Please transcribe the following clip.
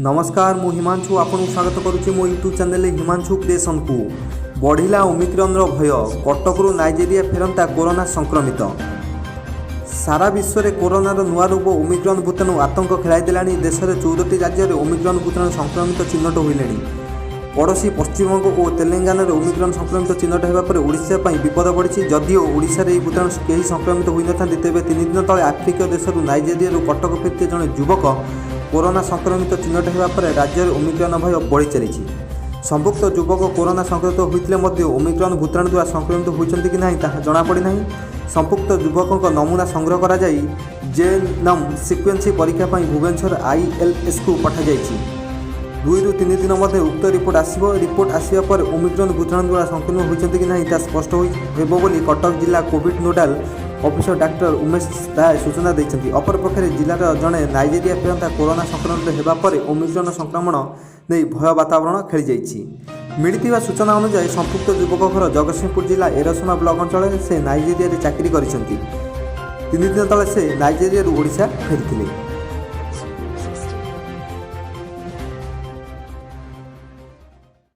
नमस्कार मु हिमांशु आपन स्वागत करुच्ची मो यूट्यूब चैनल हिमांशु क्रिएशन को। बढ़िला ओमिक्रॉन भय कटकरू नाइजेरिया फेरंता कोरोना संक्रमित। सारा विश्व में कोरोनार नुआ रूप ओमिक्रॉन भूताणु आतंक खेलाई देश में 14टी राज्य में ओमिक्रॉन भूताणु संक्रमित चिन्हट होइले। पड़ोशी पश्चिमबंग और तेलंगाना में ओमिक्रॉन संक्रमित चिन्हट होगा ओडिशा विपद बढ़ी। जदिओ ओडिशा रे भूताणु कहीं संक्रमित होई न थांती, तेबे 3 दिन तले आफ्रिकीय देश नाइजेरिया कटक फिरते जड़े युवक कोरोना संक्रमित चिन्हट होगा राज्य में ओमिक्रॉन भय बढ़ी चली। संपुक्त युवक कोरोना संक्रमित होते ओमिक्रॉन भूताणु द्वारा संक्रमित होती कि नहीं ताहा जनापड़ी ना। संपुक्त युवकों नमूना संग्रह कर जेनम सिक्वेन्सी परीक्षा भुवनेश्वर ILS को पठाई। 2 ରୁ 3 दिन मध्य उक्त रिपोर्ट आसो। रिपोर्ट आसवा पर ओमिक्रॉन भूताणु द्वारा संक्रमित होती कि नहीं स्पष्ट हो कटक जिला कोविड नोडाल अफिसर डाक्टर उमेश राय सूचना देते। अपरपक्षे जिलार जड़े नाइजेरिया फेरंता कोरोना संक्रमित होगापर ओमिक्रॉन संक्रमण नहीं भय वातावरण खेली जाइए। मिलता सूचना अनुसार संपुक्त युवक घर जगतसिंहपुर जिला एरसोना ब्लॉक अंचल से नाइजेरिया चाकरी कर 3 दिन तले से नाइजेरिया ओडिशा फेरी।